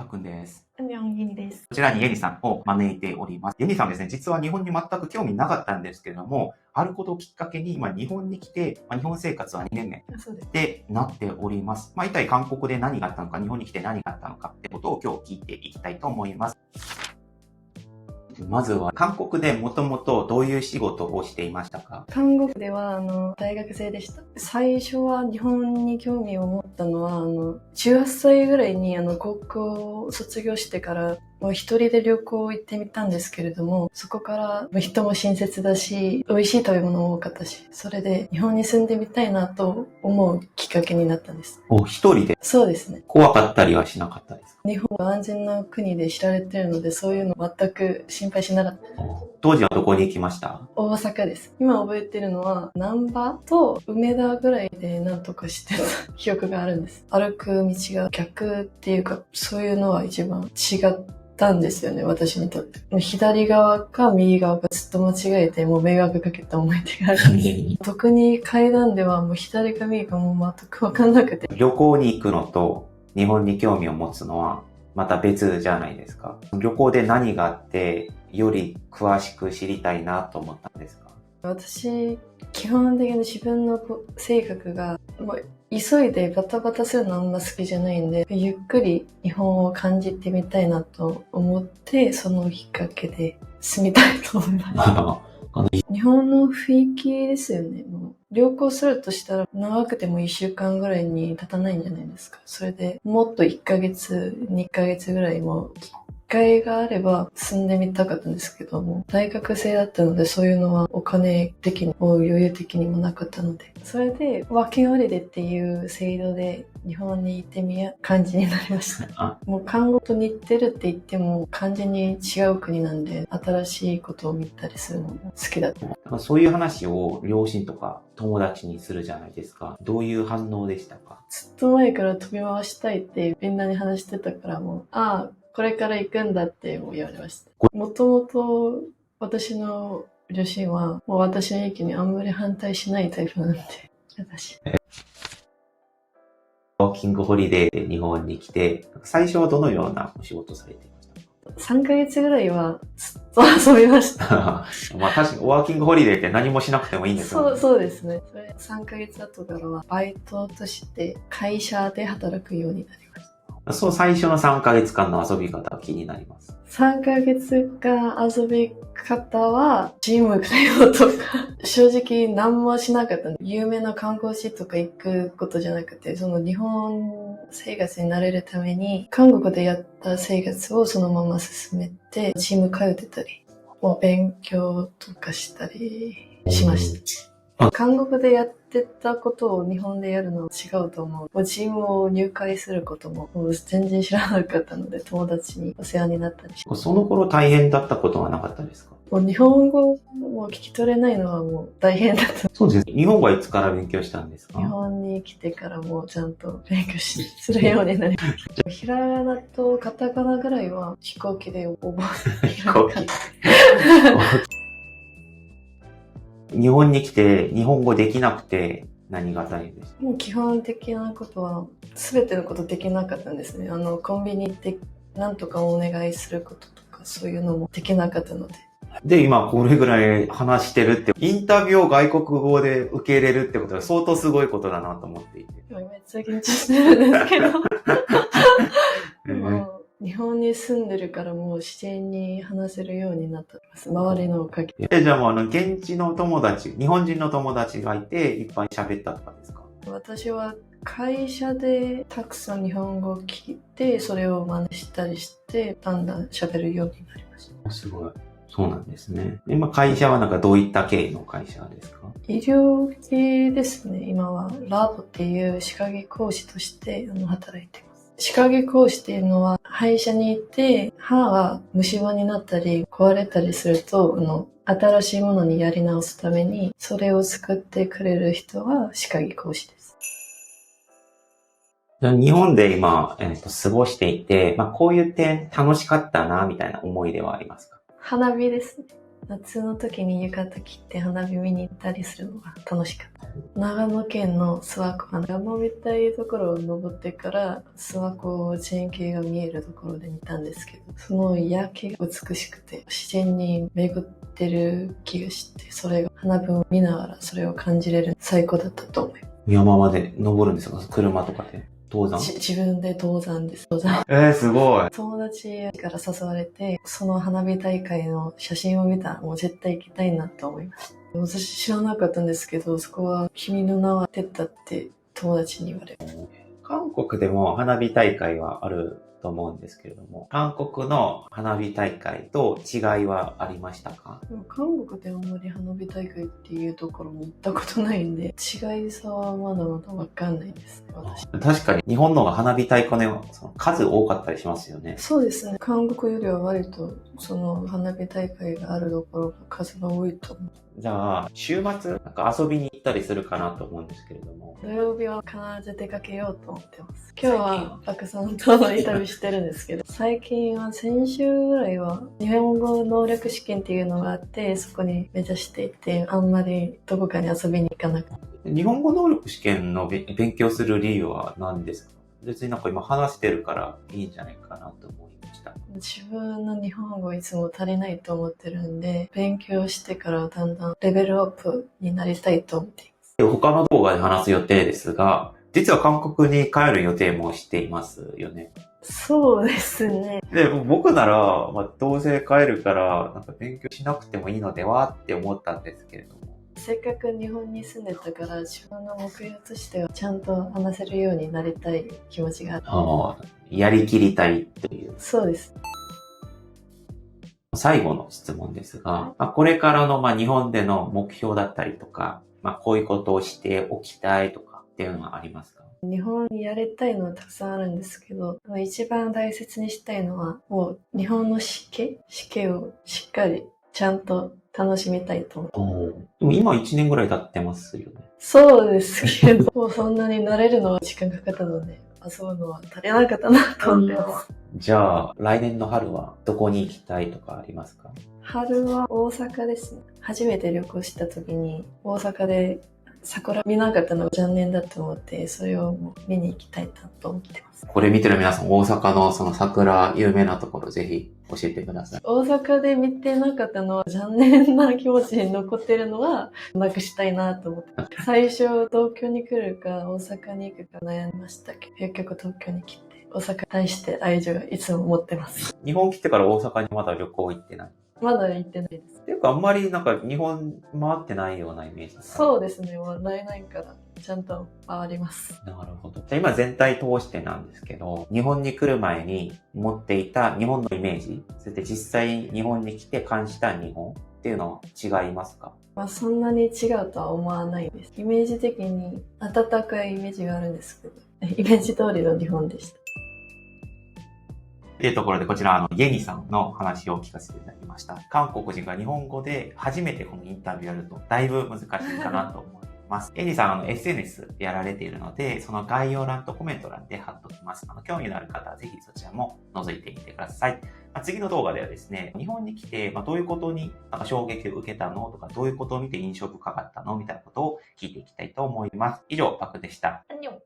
くんです。ユニです。こちらにユニさんを招いております。ユニさんはですね、実は日本に全く興味なかったんですけれども、あることをきっかけに今日本に来て、日本生活は2年目でなっております。一体韓国で何があったのか、日本に来て何があったのかってことを今日聞いていきたいと思います。まずは韓国でもともとどういう仕事をしていましたか？韓国では大学生でした。最初は日本に興味を持ったのは18歳ぐらいに高校を卒業してからもう一人で旅行行ってみたんですけれども、そこから人も親切だし、美味しい食べ物も多かったし、それで日本に住んでみたいなと思うきっかけになったんです。一人で？そうですね。怖かったりはしなかったですか？日本は安全な国で知られているので、そういうの全く心配しなかった。当時はどこに行きました？大阪です。今覚えてるのは、難波と梅田ぐらいで何とかしてた記憶があるんです。歩く道が逆っていうか、そういうのは一番違ったんですよね、私にとって。左側か右側かずっと間違えて、もう迷惑かけた思い出があるんです。特に階段ではもう左か右かもう全くわかんなくて。旅行に行くのと日本に興味を持つのはまた別じゃないですか。旅行で何があってより詳しく知りたいなと思ったんですか？私、基本的に自分の性格がもう急いでバタバタするのあんま好きじゃないんで、ゆっくり日本を感じてみたいなと思って、そのきっかけで住みたいと思います。日本の雰囲気ですよね。もう旅行するとしたら長くても1週間ぐらいに経たないんじゃないですか。それでもっと1ヶ月、2ヶ月ぐらいも機会があれば住んでみたかったんですけども、大学生だったのでそういうのはお金的にも余裕的にもなかったので、それでワーキングホリデーっていう制度で日本に行ってみや感じになりました。もう韓国と似てるって言っても完全に違う国なんで、新しいことを見たりするのも好きだった。そういう話を両親とか友達にするじゃないですか。どういう反応でしたか？ずっと前から飛び回したいってみんなに話してたからもう、これから行くんだって言われました。もともと私の両親はもう私の意見にあんまり反対しないタイプなんで、私。ワーキングホリデーで日本に来て、最初はどのようなお仕事されていましたか？3ヶ月ぐらいはずっと遊びました。確かにワーキングホリデーって何もしなくてもいいんですよね。そうですね。それ3ヶ月後からはバイトとして会社で働くようになりました。そう、最初の3ヶ月間の遊び方が気になります。3ヶ月間遊び方は、ジム通うとか、正直何もしなかった。有名な観光地とか行くことじゃなくて、その日本生活に慣れるために、韓国でやった生活をそのまま進めて、ジム通ってたり、もう勉強とかしたりしました。韓国でやってたことを日本でやるのは違うと思う。ジムを入会することも全然知らなかったので、友達にお世話になったりして。その頃大変だったことはなかったですか？もう日本語も聞き取れないのはもう大変だった。そうです。日本はいつから勉強したんですか？日本に来てからもちゃんと勉強するようになりました。ひらがなとカタカナぐらいは飛行機で覚えて。飛行機日本に来て日本語できなくて何が大変でした？もう基本的なことは全てのことできなかったんですね。コンビニ行って何とかお願いすることとかそういうのもできなかったので。で、今これぐらい話してるって、インタビューを外国語で受け入れるってことは相当すごいことだなと思っていて。今めっちゃ緊張してるんですけど。日本に住んでるからもう自然に話せるようになってます。周りのおかげで。じゃあもう現地の友達、日本人の友達がいていっぱい喋ったとかですか？私は会社でたくさん日本語を聞いて、それを真似したりして、だんだん喋るようになりました。すごい。そうなんですね。今会社はどういった経緯の会社ですか？医療系ですね。今はラボっていう歯科技講師として働いています。歯科技講師っていうのは歯医者に行って歯が虫歯になったり壊れたりすると新しいものにやり直すためにそれを作ってくれる人は歯科技講師です。日本で今、過ごしていて、こういう点楽しかったなみたいな思い出はありますか？花火ですね。夏の時に浴衣着て花火見に行ったりするのが楽しかった。長野県の諏訪湖、山みたいところを登ってから諏訪湖全景が見えるところで見たんですけど、その夜景が美しくて自然に巡ってる気がして、それが花火を見ながらそれを感じれる最高だったと思います。山まで登るんですか？車とかで。登山？自分で登山です。登山。すごい。友達から誘われて、その花火大会の写真を見たらもう絶対行きたいなと思いました。私知らなかったんですけど、そこは君の名は出たって友達に言われる。韓国でも花火大会はあると思うんですけれども、韓国の花火大会と違いはありましたか？韓国であんまり花火大会っていうところに行ったことないんで、違いさはまだまだわかんないですね、私。確かに日本の方が花火大会の数多かったりしますよね。そうですね。韓国よりは割とその花火大会があるところが数が多いと思う。じゃあ、週末なんか遊びに行ったりするかなと思うんですけれども。土曜日は必ず出かけようと思ってます。今日はパクさんとインタビューしてるんですけど、最近は先週ぐらいは日本語能力試験っていうのがあって、そこに目指していて、あんまりどこかに遊びに行かなくて。日本語能力試験の勉強する理由は何ですか？別になんか今話してるからいいんじゃないかなと思いました。自分の日本語いつも足りないと思ってるんで、勉強してからだんだんレベルアップになりたいと思っています。他の動画で話す予定ですが、実は韓国に帰る予定もしていますよね。そうですね。で、僕なら、どうせ帰るから、なんか勉強しなくてもいいのではって思ったんですけれども。せっかく日本に住んでたから、自分の目標としてはちゃんと話せるようになりたい気持ちがあって。やりきりたいという。そうです。最後の質問ですが、これからの日本での目標だったりとか、こういうことをしておきたいとかっていうのはありますか？日本にやりたいのはたくさんあるんですけど、一番大切にしたいのは、もう日本の試験をしっかりちゃんと楽しみたいと思う。でも今1年ぐらい経ってますよね。そうですけど、もうそんなに慣れるのは時間かかったので、遊ぶのは足りなかったなと思ってます。じゃあ、来年の春はどこに行きたいとかありますか？春は大阪ですね。初めて旅行した時に、大阪で桜見なかったのが残念だと思って、それを見に行きたいなと思ってます。これ見てる皆さん、大阪のその桜有名なところぜひ教えてください。大阪で見てなかったのは残念な気持ちに残ってるのはなくしたいなと思って。最初東京に来るか大阪に行くか悩みましたけど、結局東京に来て大阪に対して愛情いつも持ってます。日本来てから大阪にまだ旅行行ってない？まだ行ってないです。っていうかあんまりなんか日本回ってないようなイメージ。そうですね。来年からちゃんと回ります。なるほど。じゃあ今全体通してなんですけど、日本に来る前に持っていた日本のイメージ、そして実際日本に来て感じた日本っていうのは違いますか？そんなに違うとは思わないです。イメージ的に温かいイメージがあるんですけど、イメージ通りの日本でした。というところで、こちら、イェニさんの話を聞かせていただきました。韓国人が日本語で初めてこのインタビューやると、だいぶ難しいかなと思います。イェニさん、SNS やられているので、その概要欄とコメント欄で貼っときます。興味のある方はぜひそちらも覗いてみてください。次の動画ではですね、日本に来て、どういうことに衝撃を受けたのとか、どういうことを見て印象深かったのみたいなことを聞いていきたいと思います。以上、パクでした。アンニョン。